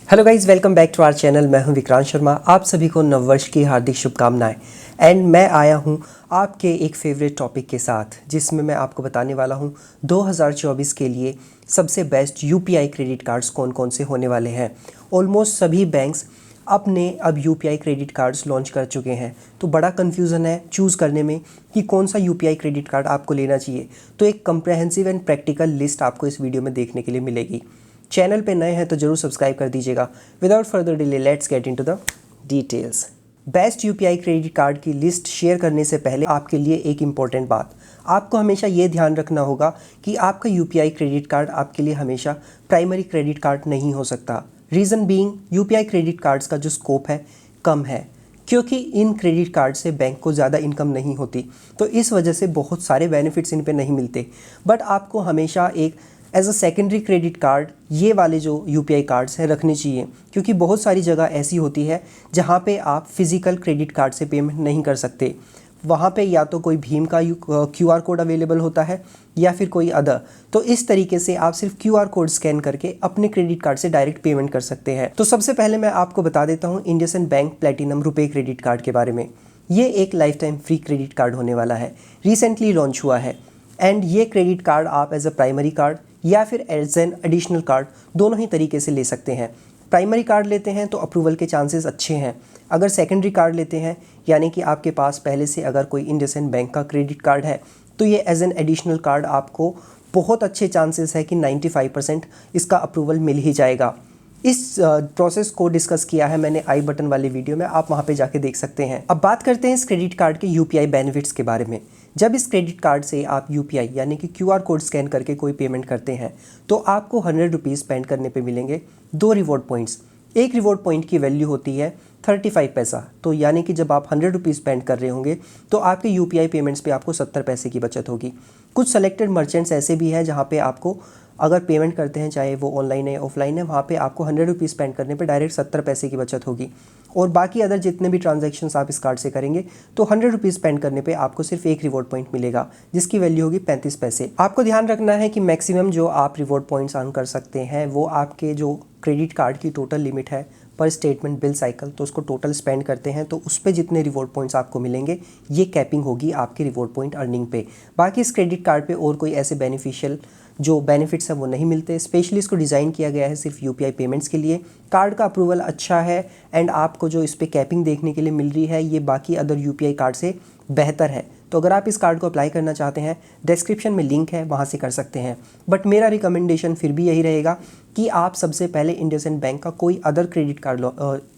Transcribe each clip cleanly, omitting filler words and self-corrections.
Hello guys, welcome back to our channel. मैं हूं विक्रांत शर्मा। आप सभी को नववर्ष की हार्दिक शुभकामनाएं। एंड मैं आया हूं आपके एक फेवरेट टॉपिक के साथ, जिसमें मैं आपको बताने वाला हूं 2024 के लिए सबसे बेस्ट यूपीआई क्रेडिट कार्ड्स कौन कौन से होने वाले हैं। ऑलमोस्ट सभी बैंक्स अपने अब यूपीआई क्रेडिट कार्ड्स लॉन्च कर चुके हैं, तो बड़ा कन्फ्यूज़न है चूज़ करने में कि कौन सा यूपीआई क्रेडिट कार्ड आपको लेना चाहिए। तो एक कंप्रहेंसिव एंड प्रैक्टिकल लिस्ट आपको इस वीडियो में देखने के लिए मिलेगी। चैनल पे नए हैं तो जरूर सब्सक्राइब कर दीजिएगा। Without further delay let's get into the details. Best UPI credit card की लिस्ट शेयर करने से पहले आपके लिए एक इम्पॉर्टेंट बात, आपको हमेशा ये ध्यान रखना होगा कि आपका यूपीआई क्रेडिट कार्ड आपके लिए हमेशा प्राइमरी क्रेडिट कार्ड नहीं हो सकता। Reason being, UPI credit cards का जो स्कोप है कम है, क्योंकि इन क्रेडिट कार्ड से बैंक को ज़्यादा इनकम नहीं होती, तो इस वजह से बहुत सारे बेनिफिट्स इन पे नहीं मिलते। बट आपको हमेशा एक as a secondary credit card ये वाले जो यूपीआई कार्ड्स हैं रखने चाहिए, क्योंकि बहुत सारी जगह ऐसी होती है जहाँ पे आप फिज़िकल क्रेडिट कार्ड से पेमेंट नहीं कर सकते। वहाँ पे या तो कोई भीम का क्यूआर कोड अवेलेबल होता है या फिर कोई अदर। तो इस तरीके से आप सिर्फ क्यूआर कोड स्कैन करके अपने क्रेडिट कार्ड से डायरेक्ट पेमेंट कर सकते हैं। तो सबसे पहले मैं आपको बता देता हूँ IndusInd bank platinum RuPay credit card के बारे में। ये एक life time free credit card होने वाला है, रिसेंटली लॉन्च हुआ है। एंड ये क्रेडिट कार्ड आप एज अ प्राइमरी कार्ड या फिर एज एन एडिशनल कार्ड दोनों ही तरीके से ले सकते हैं। प्राइमरी कार्ड लेते हैं तो अप्रूवल के चांसेस अच्छे हैं। अगर सेकेंडरी कार्ड लेते हैं, यानी कि आपके पास पहले से अगर कोई इंडसइंड बैंक का क्रेडिट कार्ड है, तो ये एज एन एडिशनल कार्ड आपको बहुत अच्छे चांसेस है कि 95% इसका अप्रूवल मिल ही जाएगा। इस प्रोसेस को डिस्कस किया है मैंने आई बटन वाले वीडियो में, आप वहाँ पे जाके देख सकते हैं। अब बात करते हैं इस क्रेडिट कार्ड के यूपीआई बेनिफिट्स के बारे में। जब इस क्रेडिट कार्ड से आप यूपीआई यानी कि क्यूआर कोड स्कैन करके कोई पेमेंट करते हैं, तो आपको 100 रुपीज़ स्पेंड करने पे मिलेंगे 2 रिवॉर्ड पॉइंट्स। एक रिवॉर्ड पॉइंट की वैल्यू होती है 35 पैसा, तो यानी कि जब आप 100 रुपीज़ स्पेंड कर रहे होंगे तो आपके यूपीआई पेमेंट्स पे आपको 70 पैसे की बचत होगी। कुछ सेलेक्टेड मर्चेंट्स ऐसे भी हैं जहाँ पे आपको अगर पेमेंट करते हैं, चाहे वो ऑनलाइन है या ऑफलाइन है, वहाँ पे आपको 100 रुपीज़ स्पेंड करने पे डायरेक्ट 70 पैसे की बचत होगी। और बाकी अदर जितने भी ट्रांजैक्शंस आप इस कार्ड से करेंगे तो 100 रुपीज़ स्पेंड करने पे आपको सिर्फ एक रिवॉर्ड पॉइंट मिलेगा, जिसकी वैल्यू होगी 35 पैसे। आपको ध्यान रखना है कि मैक्सिमम जो आप रिवॉर्ड पॉइंट्स अर्न कर सकते हैं वो आपके जो क्रेडिट कार्ड की टोटल लिमिट है पर स्टेटमेंट बिल साइकिल, तो उसको टोटल स्पेंड करते हैं तो उस पर जितने रिवॉर्ड पॉइंट्स आपको मिलेंगे ये कैपिंग होगी आपके रिवॉर्ड पॉइंट अर्निंग पे। बाकी इस क्रेडिट कार्ड पे और कोई ऐसे बेनिफिशियल जो बेनिफिट्स हैं वो नहीं मिलते। स्पेशली इसको डिज़ाइन किया गया है सिर्फ यूपीआई पेमेंट्स के लिए। कार्ड का अप्रूवल अच्छा है एंड आपको जो इस पर कैपिंग देखने के लिए मिल रही है ये बाकी अदर यूपीआई कार्ड से बेहतर है। तो अगर आप इस कार्ड को अप्लाई करना चाहते हैं, डिस्क्रिप्शन में लिंक है, वहाँ से कर सकते हैं। बट मेरा रिकमेंडेशन फिर भी यही रहेगा कि आप सबसे पहले इंडसइंड बैंक का कोई अदर क्रेडिट कार्ड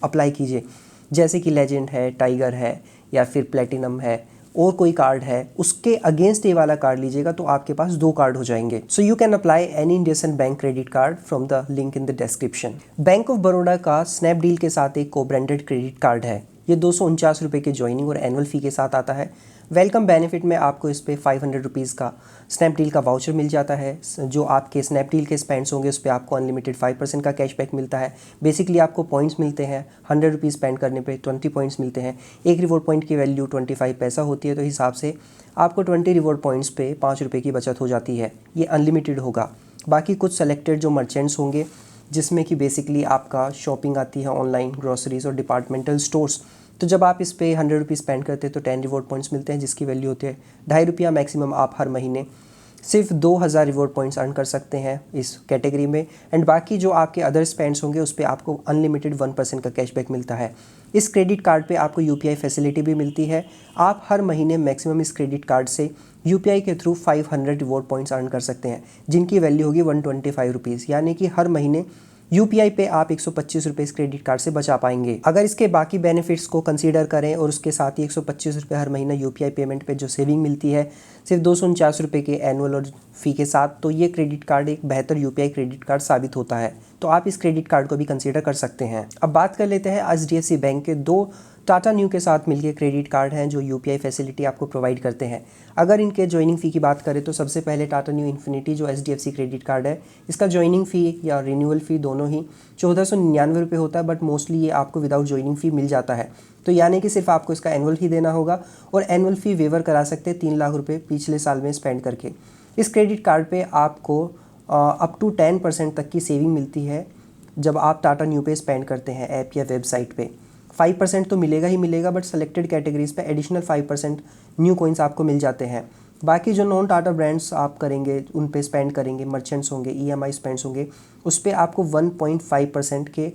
अप्लाई कीजिए, जैसे कि लेजेंड है, टाइगर है या फिर प्लेटिनम है और कोई कार्ड है, उसके अगेंस्ट ये वाला कार्ड लीजिएगा तो आपके पास 2 कार्ड हो जाएंगे। So you can apply any IndusInd bank credit card from the link in the description. Bank of Baroda का स्नैपडील के साथ एक को ब्रांडेड क्रेडिट कार्ड है। ये 249 रुपये के ज्वाइनिंग और एनुअल फ़ी के साथ आता है। वेलकम बेनिफिट में आपको इस पर 500 रुपीज़ का स्नैपडील का वाउचर मिल जाता है। जो आपके स्नैपडील के स्पेंड्स होंगे उस पर आपको अनलिमिटेड 5% का कैशबैक मिलता है। बेसिकली आपको पॉइंट्स मिलते हैं, 100 रुपीज़ स्पेंड करने पे 20 पॉइंट्स मिलते हैं। एक रिवॉर्ड पॉइंट की वैल्यू 25 पैसा होती है, तो हिसाब से आपको 20 रिवॉर्ड पॉइंट्स पे 5 रुपये की बचत हो जाती है। ये अनलिमिटेड होगा। बाकी कुछ सेलेक्टेड जो मर्चेंट्स होंगे जिसमें कि बेसिकली आपका शॉपिंग आती है ऑनलाइन, ग्रोसरीज और डिपार्टमेंटल स्टोर्स, तो जब आप इस पे 100 रुपीज़ स्पेंड करते हैं तो 10 रिवॉर्ड पॉइंट्स मिलते हैं, जिसकी वैल्यू होती है ₹2.5 मैक्सिमम। आप हर महीने सिर्फ 2000 रिवॉर्ड पॉइंट्स अर्न कर सकते हैं इस कैटेगरी में। एंड बाकी जो आपके अदर स्पेंड्स होंगे उस पर आपको अनलिमिटेड 1% का कैशबैक मिलता है। इस क्रेडिट कार्ड पे आपको यूपीआई फैसिलिटी भी मिलती है। आप हर महीने मैक्सिमम इस क्रेडिट कार्ड से यूपीआई के थ्रू 500 रिवॉर्ड पॉइंट्स अर्न कर सकते हैं, जिनकी वैल्यू होगी 125 रुपीज़, यानी कि हर महीने यूपीआई पे आप 125 रुपये इस क्रेडिट कार्ड से बचा पाएंगे। अगर इसके बाकी बेनिफिट्स को कंसीडर करें और उसके साथ ही 125 रुपये हर महीना यूपीआई पेमेंट पे जो सेविंग मिलती है सिर्फ 249 रुपये के एनुअल और फी के साथ, तो ये क्रेडिट कार्ड एक बेहतर यूपीआई क्रेडिट कार्ड साबित होता है। तो आप इस क्रेडिट कार्ड को भी कंसीडर कर सकते हैं। अब बात कर लेते हैं एचडीएफसी बैंक के 2 टाटा न्यू के साथ मिलकर क्रेडिट कार्ड हैं जो यूपीआई फैसिलिटी आपको प्रोवाइड करते हैं। अगर इनके ज्वाइनिंग फ़ी की बात करें तो सबसे पहले टाटा न्यू इन्फिनिटी जो एचडीएफसी क्रेडिट कार्ड है, इसका ज्वाइनिंग फ़ी या रिन्यूअल फ़ी दोनों ही 1499 रुपये होता है, बट मोस्टली ये आपको विदाउट ज्वाइनिंग फ़ी मिल जाता है। तो यानी कि सिर्फ आपको इसका एनुअल फ़ी देना होगा और एनुअल फ़ी वेवर करा सकते हैं 3 लाख रुपये पिछले साल में स्पेंड करके। इस क्रेडिट कार्ड पे आपको अप टू 10% तक की सेविंग मिलती है जब आप टाटा न्यू पे स्पेंड करते हैं ऐप या वेबसाइट पे, 5% तो मिलेगा ही मिलेगा, बट सेलेक्टेड कैटेगरीज पे एडिशनल 5% न्यू कॉइन्स आपको मिल जाते हैं। बाकी जो नॉन टाटा ब्रांड्स आप करेंगे, उन पे स्पेंड करेंगे, मर्चेंट्स होंगे, EMI स्पेंड्स होंगे, उस पर आपको 1.5% के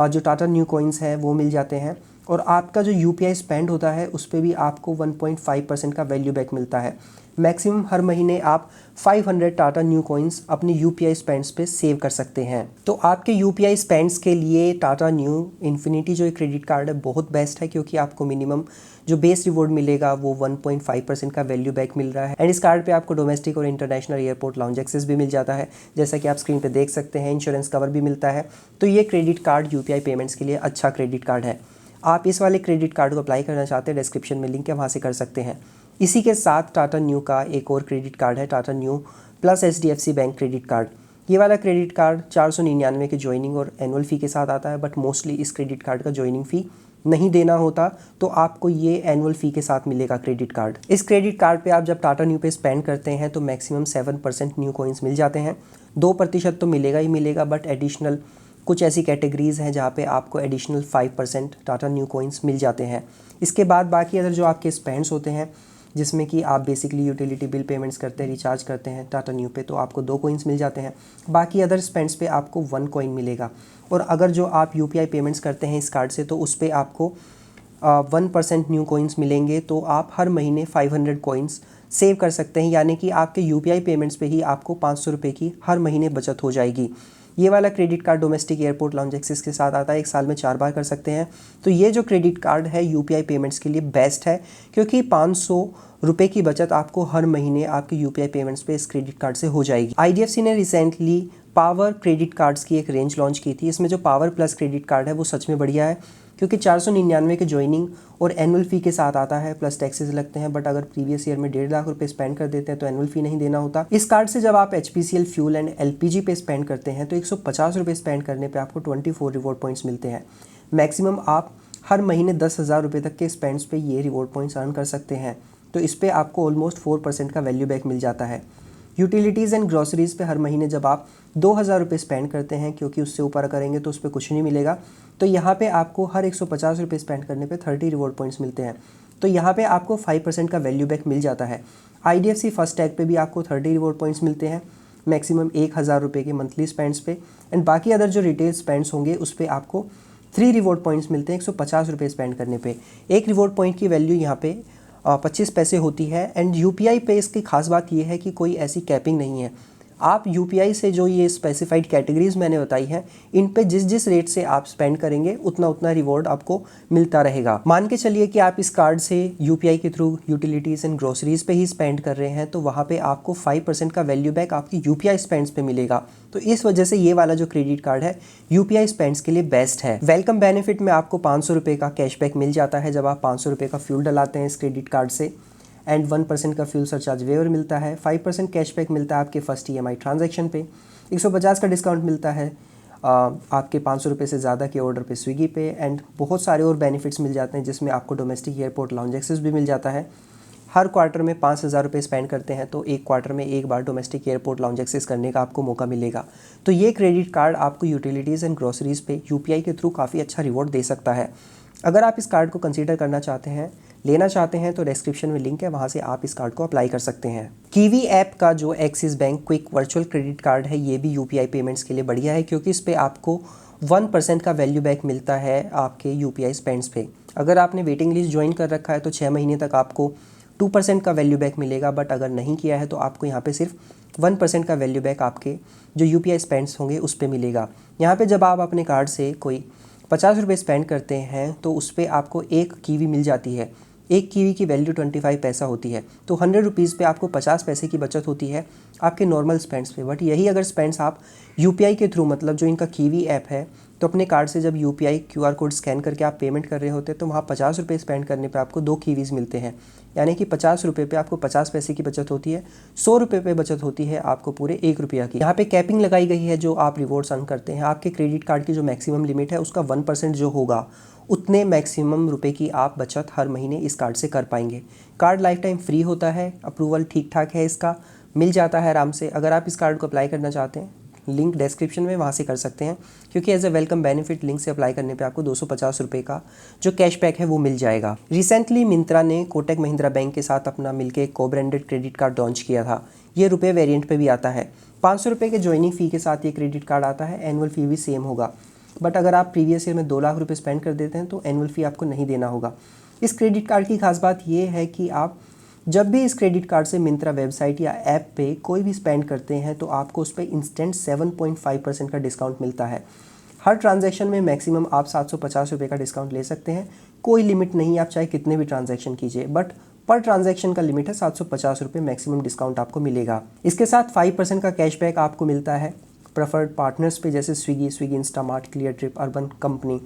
जो टाटा न्यू कॉइन्स हैं वो मिल जाते हैं। और आपका जो UPI स्पेंड होता है उस पर भी आपको 1.5% का वैल्यू बैक मिलता है। मैक्सिमम हर महीने आप 500 टाटा न्यू कॉइन्स अपनी UPI स्पेंड्स पे सेव कर सकते हैं। तो आपके UPI स्पेंड्स के लिए टाटा न्यू इन्फिनिटी जो क्रेडिट कार्ड है बहुत बेस्ट है, क्योंकि आपको मिनिमम जो बेस रिवॉर्ड मिलेगा वो 1.5% का वैल्यू बैक मिल रहा है। एंड इस कार्ड पे आपको डोमेस्टिक और इंटरनेशनल एयरपोर्ट लाउंज एक्सेस भी मिल जाता है, जैसा कि आप स्क्रीन पे देख सकते हैं। इंश्योरेंस कवर भी मिलता है। तो ये क्रेडिट कार्ड UPI पेमेंट्स के लिए अच्छा क्रेडिट कार्ड है। आप इस वाले क्रेडिट कार्ड को अप्लाई करना चाहते हैं, डिस्क्रिप्शन में लिंक है, वहाँ से कर सकते हैं। इसी के साथ टाटा न्यू का एक और क्रेडिट कार्ड है, Tata new plus HDFC bank credit card. ये वाला क्रेडिट कार्ड 499 के ज्वाइनिंग और एनुअल फ़ी के साथ आता है, बट मोस्टली इस क्रेडिट कार्ड का ज्वाइनिंग फ़ी नहीं देना होता, तो आपको ये एनुअल फ़ी के साथ मिलेगा क्रेडिट कार्ड। इस क्रेडिट कार्ड पे आप जब टाटा न्यू पे स्पेंड करते हैं तो मैक्सिमम 7% न्यू कॉइन्स मिल जाते हैं। 2% तो मिलेगा ही मिलेगा, बट एडिशनल कुछ ऐसी कैटेगरीज़ हैं जहाँ पे आपको एडिशनल 5% टाटा न्यू कॉइन्स मिल जाते हैं। इसके बाद बाकी अदर जो आपके स्पेंड्स होते हैं, जिसमें कि आप बेसिकली यूटिलिटी बिल पेमेंट्स करते हैं, रिचार्ज करते हैं टाटा न्यू पे, तो आपको 2 कॉइन्स मिल जाते हैं। बाकी अदर स्पेंड्स पे आपको 1 कॉइन मिलेगा। और अगर जो आप UPI पेमेंट्स करते हैं इस कार्ड से, तो उस पर आपको 1% न्यू कॉइन्स मिलेंगे। तो आप हर महीने 500 कॉइन्स सेव कर सकते हैं, यानी कि आपके UPI पेमेंट्स पे ही आपको 500 रुपये की हर महीने बचत हो जाएगी। ये वाला credit card domestic airport lounge access के साथ आता है, 1 साल में 4 बार कर सकते हैं। तो ये जो क्रेडिट कार्ड है UPI पेमेंट्स के लिए बेस्ट है, क्योंकि 500 रुपये की बचत आपको हर महीने आपके UPI पेमेंट्स पे इस क्रेडिट कार्ड से हो जाएगी। IDFC ने रिसेंटली पावर क्रेडिट कार्ड्स की एक रेंज लॉन्च की थी। इसमें जो पावर प्लस क्रेडिट कार्ड है वो सच में बढ़िया है, क्योंकि 499 के ज्वाइनिंग और एनुअल फ़ी के साथ आता है, प्लस टैक्सेस लगते हैं। बट अगर प्रीवियस ईयर में 1.5 लाख रुपए स्पेंड कर देते हैं तो एनुअल फ़ी नहीं देना होता। इस कार्ड से जब आप HPCL फ्यूल एंड LPG पे स्पेंड करते हैं तो 150 रुपये स्पेंड करने पे आपको 24 रिवॉर्ड पॉइंट्स मिलते हैं। मैक्सिमम आप हर महीने 10,000 रुपये तक के स्पेंड्स पे ये रिवॉर्ड पॉइंट्स अर्न कर सकते हैं। तो इस पर आपको ऑलमोस्ट 4% का वैल्यू बैक मिल जाता है। यूटिलिटीज़ एंड ग्रॉसरीज़ पे हर महीने जब आप 2,000 रुपये स्पेंड करते हैं, क्योंकि उससे ऊपर करेंगे तो उस पर कुछ नहीं मिलेगा, तो यहाँ पे आपको हर 150 रुपये स्पेंड करने पे 30 रिवॉर्ड पॉइंट्स मिलते हैं। तो यहाँ पे आपको 5% का वैल्यू बैक मिल जाता है। IDFC फर्स्ट टैग पे भी आपको 30 रिवॉर्ड पॉइंट्स मिलते हैं, मैक्सिमम 1,000 रुपये के मंथली स्पेंड्स पे। एंड बाकी अदर जो रिटेल स्पेंड्स होंगे उस पर आपको 3 रिवॉर्ड पॉइंट्स मिलते हैं 150 रुपये स्पेंड करने पे। एक रिवॉर्ड पॉइंट की वैल्यू यहाँ पे 25 पैसे होती है। एंड UPI पे इसकी खास बात यह है कि कोई ऐसी कैपिंग नहीं है। आप UPI से जो ये स्पेसिफाइड कैटेगरीज मैंने बताई हैं, इन पे जिस जिस रेट से आप स्पेंड करेंगे उतना उतना रिवॉर्ड आपको मिलता रहेगा। मान के चलिए कि आप इस कार्ड से UPI के थ्रू यूटिलिटीज़ एंड ग्रोसरीज पे ही स्पेंड कर रहे हैं, तो वहाँ पे आपको 5% का वैल्यू बैक आपकी UPI स्पेंड्स पे मिलेगा। तो इस वजह से ये वाला जो क्रेडिट कार्ड है UPI स्पेंड्स के लिए बेस्ट है। वेलकम बेनिफिट में आपको 500 रुपये का कैशबैक मिल जाता है जब आप 500 रुपये का फ्यूल डलाते हैं इस क्रेडिट कार्ड से। एंड 1% का फ्यूल सरचार्ज वेवर मिलता है। 5% कैशबैक मिलता है आपके फर्स्ट EMI ट्रांजैक्शन पे। 150 का डिस्काउंट मिलता है आपके 500 रुपये से ज़्यादा के ऑर्डर पे स्विगी पे। एंड बहुत सारे और बेनिफिट्स मिल जाते हैं, जिसमें आपको डोमेस्टिक एयरपोर्ट लाउंज एक्सेस भी मिल जाता है। हर क्वार्टर में 5,000 रुपये स्पेंड करते हैं तो एक क्वार्टर में एक बार डोमेस्टिक एयरपोर्ट लाउंज एक्सेस करने का आपको मौका मिलेगा। तो ये क्रेडिट कार्ड आपको यूटिलिटीज़ एंड ग्रोसरीज़ पे UPI के थ्रू काफ़ी अच्छा रिवॉर्ड दे सकता है। अगर आप इस कार्ड को कंसीडर करना चाहते हैं, लेना चाहते हैं, तो डिस्क्रिप्शन में लिंक है, वहाँ से आप इस कार्ड को अप्लाई कर सकते हैं। कीवी ऐप का जो axis bank quick virtual credit card है, ये भी UPI पेमेंट्स के लिए बढ़िया है, क्योंकि इस पर आपको 1% का वैल्यू बैक मिलता है आपके UPI स्पेंड्स पे। अगर आपने वेटिंग लिस्ट ज्वाइन कर रखा है तो 6 महीने तक आपको 2% का वैल्यू बैक मिलेगा। बट अगर नहीं किया है तो आपको यहाँ पे सिर्फ 1% का वैल्यू बैक आपके जो UPI स्पेंड्स होंगे उस पर मिलेगा। यहाँ पे जब आप अपने कार्ड से कोई 50 रुपये स्पेंड करते हैं तो उस पर आपको एक कीवी मिल जाती है। एक कीवी की वैल्यू 25 पैसा होती है, तो 100 रुपीज़ पे आपको 50 पैसे की बचत होती है आपके नॉर्मल स्पेंड्स पे। बट यही अगर स्पेंड्स आप UPI के थ्रू, मतलब जो इनका कीवी ऐप है, तो अपने कार्ड से जब UPI QR कोड स्कैन करके आप पेमेंट कर रहे होते हैं तो वहाँ 50 रुपये स्पेंड करने पे आपको 2 कीवीज़ मिलते हैं, यानी कि 50 रुपये पे आपको 50 पैसे की बचत होती है। 100 रुपये पे बचत होती है आपको पूरे 1 रुपया की। यहाँ पे कैपिंग लगाई गई है, जो आप रिवॉर्ड्स अर्न करते हैं, आपके क्रेडिट कार्ड की जो मैक्सिमम लिमिट है उसका 1% जो होगा, उतने मैक्सिमम रुपए की आप बचत हर महीने इस कार्ड से कर पाएंगे। कार्ड लाइफ टाइम फ्री होता है, अप्रूवल ठीक ठाक है, इसका मिल जाता है आराम से। अगर आप इस कार्ड को अप्लाई करना चाहते हैं, लिंक डिस्क्रिप्शन में, वहाँ से कर सकते हैं, क्योंकि as a welcome benefit link से अप्लाई करने पे आपको 250 रुपये का जो कैशबैक है वो मिल जाएगा। रिसेंटली मिंत्रा ने कोटक महिंद्रा बैंक के साथ अपना मिलकर एक को ब्रांडेड क्रेडिट कार्ड लॉन्च किया था। ये रुपये वेरिएंट पे भी आता है। 500 रुपये के ज्वाइनिंग फ़ी के साथ ये क्रेडिट कार्ड आता है। एनुअल फ़ी भी सेम होगा, बट अगर आप प्रीवियस ईयर में 2 लाख रुपये स्पेंड कर देते हैं तो एनुअल फ़ी आपको नहीं देना होगा। इस क्रेडिट कार्ड की खास बात ये है कि आप जब भी इस क्रेडिट कार्ड से मिंत्रा वेबसाइट या ऐप पे कोई भी स्पेंड करते हैं तो आपको उस पर इंस्टेंट 7.5% का डिस्काउंट मिलता है। हर ट्रांजैक्शन में मैक्सिमम आप 750 रुपये का डिस्काउंट ले सकते हैं। कोई लिमिट नहीं, आप चाहे कितने भी ट्रांजैक्शन कीजिए, बट पर ट्रांजैक्शन का लिमिट है 750 रुपये मैक्सिमम डिस्काउंट आपको मिलेगा। इसके साथ 5% का कैशबैक आपको मिलता है प्रेफर्ड पार्टनर्स पे, जैसे Swiggy, Instamart, clear trip, urban company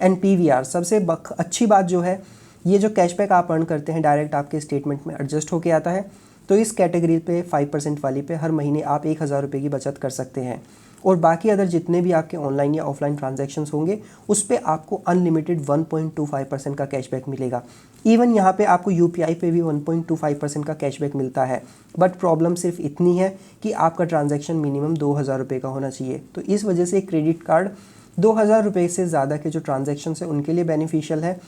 and PVR। सबसे अच्छी बात जो है, ये जो कैशबैक आप अर्न करते हैं डायरेक्ट आपके स्टेटमेंट में एडजस्ट होके आता है। तो इस कैटेगरी पे 5% वाली पे हर महीने आप 1000 रुपये की बचत कर सकते हैं। और बाकी अदर जितने भी आपके ऑनलाइन या ऑफलाइन ट्रांजैक्शंस होंगे उस पे आपको अनलिमिटेड 1.25% का कैशबैक मिलेगा। इवन यहाँ पे आपको UPI पे भी 1.25% का कैशबैक मिलता है। बट प्रॉब्लम सिर्फ इतनी है कि आपका ट्रांजैक्शन मिनिमम 2000 रुपये का होना चाहिए। तो इस वजह से क्रेडिट कार्ड 2000 रुपये से ज़्यादा के जो ट्रांजैक्शंस है उनके लिए बेनिफिशियल है।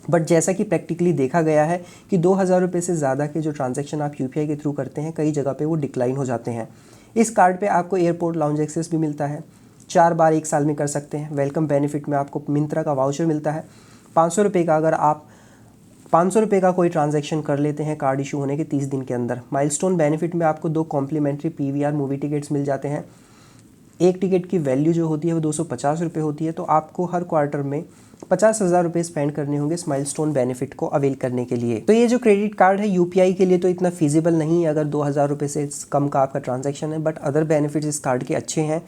बट जैसा कि प्रैक्टिकली देखा गया है कि 2000 रुपये से ज़्यादा के जो ट्रांजैक्शन आप UPI के थ्रू करते हैं कई जगह पे वो डिक्लाइन हो जाते हैं। इस कार्ड पे आपको एयरपोर्ट लाउंज एक्सेस भी मिलता है, 4 बार 1 साल में कर सकते हैं। वेलकम बेनिफिट में आपको मिंत्रा का वाउचर मिलता है 500 रुपये का। अगर आप 500 रुपये का कोई ट्रांजैक्शन कर लेते हैं कार्ड इशू होने के 30 दिन के अंदर। माइलस्टोन बेनिफिट में आपको 2 कॉम्प्लीमेंट्री PVR मूवी टिकट्स मिल जाते हैं। एक टिकट की वैल्यू जो होती है वो 250 रुपये होती है। तो आपको हर क्वार्टर में 50,000 रुपये स्पेंड करने होंगे इस माइलस्टोन बेनिफिट को अवेल करने के लिए। तो ये जो क्रेडिट कार्ड है UPI के लिए तो इतना फीजिबल नहीं है अगर 2000 रुपये से कम का आपका ट्रांजैक्शन है, बट अदर बेनिफिट्स इस कार्ड के अच्छे हैं।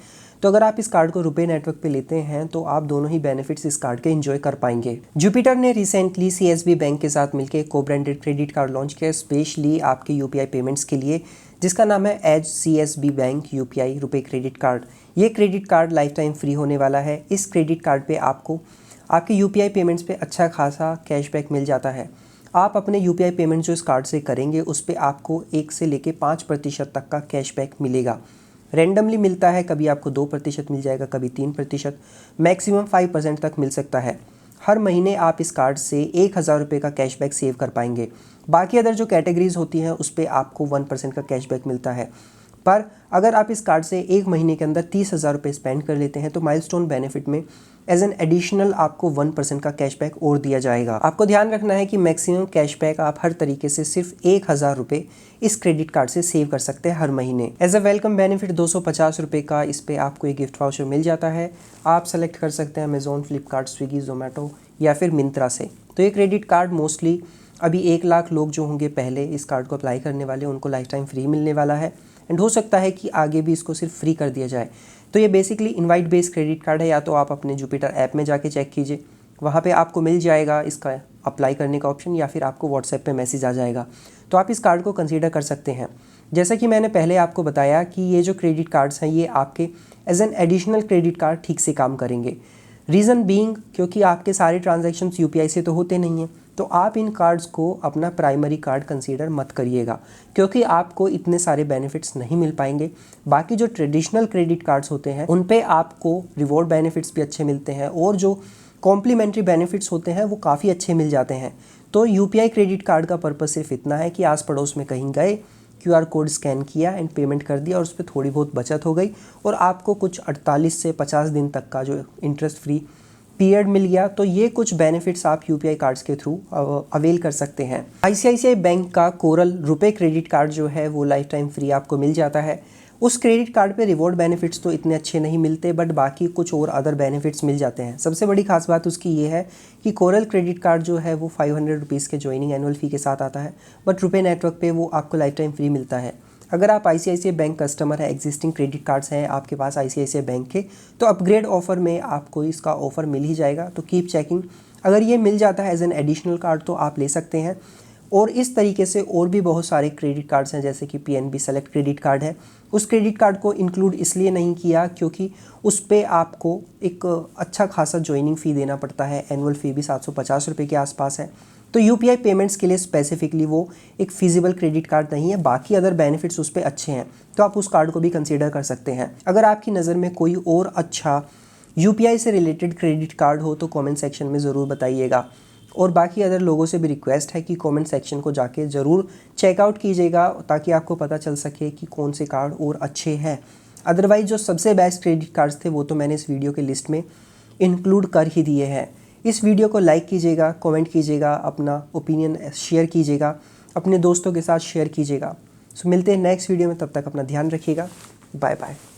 तो अगर आप इस कार्ड को रुपे नेटवर्क पे लेते हैं तो आप दोनों ही बेनिफिट्स इस कार्ड के एंजॉय कर पाएंगे। जुपिटर ने रिसेंटली CSB बैंक के साथ मिलकर को ब्रांडेड क्रेडिट कार्ड लॉन्च किया स्पेशली आपके UPI पेमेंट्स के लिए, जिसका नाम है as CSB bank UPI RuPay credit card. ये credit card life time free होने वाला है। इस क्रेडिट कार्ड पे आपको आपके UPI पेमेंट्स पे अच्छा खासा कैशबैक मिल जाता है। आप अपने UPI पेमेंट जो इस कार्ड से करेंगे उस पे आपको 1 से लेके 5% तक का कैशबैक मिलेगा। रैंडमली मिलता है, कभी आपको 2% मिल जाएगा, कभी 3%, मैक्सिमम 5% तक मिल सकता है। हर महीने आप इस कार्ड से 1000 रुपये का कैशबैक सेव कर पाएंगे। बाकी अदर जो कैटेगरीज होती हैं उस पर आपको 1% का कैशबैक मिलता है। पर अगर आप इस कार्ड से 1 महीने के अंदर 30,000 रुपये स्पेंड कर लेते हैं तो माइलस्टोन बेनिफिट में एज एन एडिशनल आपको 1% का कैशबैक और दिया जाएगा। आपको ध्यान रखना है कि मैक्सिमम कैशबैक आप हर तरीके से सिर्फ 1000 रुपये इस क्रेडिट कार्ड से सेव कर सकते हैं हर महीने। एज अ वेलकम बेनिफिट 250 रुपये का इस पे आपको एक गिफ्ट वाउचर मिल जाता है। आप सेलेक्ट कर सकते हैं अमेजोन, फ्लिपकार्ट, स्विगी, जोमेटो या फिर मिंत्रा से। तो ये क्रेडिट कार्ड मोस्टली अभी 1 लाख लोग जो होंगे पहले इस कार्ड को अप्लाई करने वाले उनको लाइफ टाइम फ्री मिलने वाला है। एंड हो सकता है कि आगे भी इसको सिर्फ फ्री कर दिया जाए। तो ये basically invite based credit card है। या तो आप अपने जुपिटर ऐप में जाके चेक कीजिए, वहाँ पे आपको मिल जाएगा इसका अप्लाई करने का ऑप्शन, या फिर आपको व्हाट्सएप पे मैसेज आ जाएगा। तो आप इस कार्ड को कंसीडर कर सकते हैं। जैसा कि मैंने पहले आपको बताया कि ये जो क्रेडिट कार्ड्स हैं ये आपके as an additional credit card ठीक से काम करेंगे। रीज़न बीइंग क्योंकि आपके सारे ट्रांजैक्शंस UPI से तो होते नहीं हैं, तो आप इन कार्ड्स को अपना प्राइमरी कार्ड कंसीडर मत करिएगा, क्योंकि आपको इतने सारे बेनिफिट्स नहीं मिल पाएंगे। बाकी जो ट्रेडिशनल क्रेडिट कार्ड्स होते हैं उन पे आपको रिवॉर्ड बेनिफिट्स भी अच्छे मिलते हैं और जो कॉम्प्लीमेंट्री बेनिफिट्स होते हैं वो काफ़ी अच्छे मिल जाते हैं। तो UPI क्रेडिट कार्ड का पर्पस सिर्फ इतना है कि आस पड़ोस में कहीं गए, QR कोड स्कैन किया एंड पेमेंट कर दिया और उस पर थोड़ी बहुत बचत हो गई और आपको कुछ 48 से 50 दिन तक का जो इंटरेस्ट फ्री पीरियड मिल गया। तो ये कुछ बेनिफिट्स आप UPI कार्ड्स के थ्रू अवेल कर सकते हैं। ICICI बैंक का कोरल रुपे क्रेडिट कार्ड जो है वो लाइफ टाइम फ्री आपको मिल जाता है। उस क्रेडिट कार्ड पे रिवॉर्ड बेनिफिट्स तो इतने अच्छे नहीं मिलते, बट बाकी कुछ और अदर बेनिफिट्स मिल जाते हैं। सबसे बड़ी खास बात उसकी ये है कि कोरल क्रेडिट कार्ड जो है वो 500 रुपीज़ के ज्वाइनिंग एनुअल फ़ी के साथ आता है, बट रुपे नेटवर्क पे वो आपको लाइफ टाइम फ्री मिलता है। अगर आप ICICI बैंक कस्टमर है, एग्जिस्टिंग क्रेडिट कार्ड्स हैं आपके पास ICICI बैंक के, तो अपग्रेड ऑफर में आपको इसका ऑफर मिल ही जाएगा। तो कीप चेकिंग, अगर ये मिल जाता है एज एन एडिशनल कार्ड तो आप ले सकते हैं। और इस तरीके से और भी बहुत सारे क्रेडिट कार्ड्स हैं, जैसे कि पीएनबी सेलेक्ट क्रेडिट कार्ड है। उस क्रेडिट कार्ड को इंक्लूड इसलिए नहीं किया क्योंकि उस पे आपको एक अच्छा खासा ज्वाइनिंग फ़ी देना पड़ता है, एनुअल फ़ी भी 750 रुपये के आसपास है। तो यूपीआई पेमेंट्स के लिए स्पेसिफिकली वो एक फिजिबल क्रेडिट कार्ड नहीं है। बाकी अदर बेनिफिट्स उस पर अच्छे हैं, तो आप उस कार्ड को भी कंसीडर कर सकते हैं। अगर आपकी नज़र में कोई और अच्छा यूपीआई से रिलेटेड क्रेडिट कार्ड हो तो कमेंट सेक्शन में ज़रूर बताइएगा। और बाकी अदर लोगों से भी रिक्वेस्ट है कि कमेंट सेक्शन को जाके ज़रूर चेकआउट कीजिएगा, ताकि आपको पता चल सके कि कौन से कार्ड और अच्छे हैं। अदरवाइज़ जो सबसे बेस्ट क्रेडिट कार्ड्स थे वो तो मैंने इस वीडियो के लिस्ट में इंक्लूड कर ही दिए हैं। इस वीडियो को लाइक कीजिएगा, कमेंट कीजिएगा, अपना ओपिनियन शेयर कीजिएगा, अपने दोस्तों के साथ शेयर कीजिएगा। सो मिलते हैं नेक्स्ट वीडियो में, तब तक अपना ध्यान रखिएगा। Bye bye.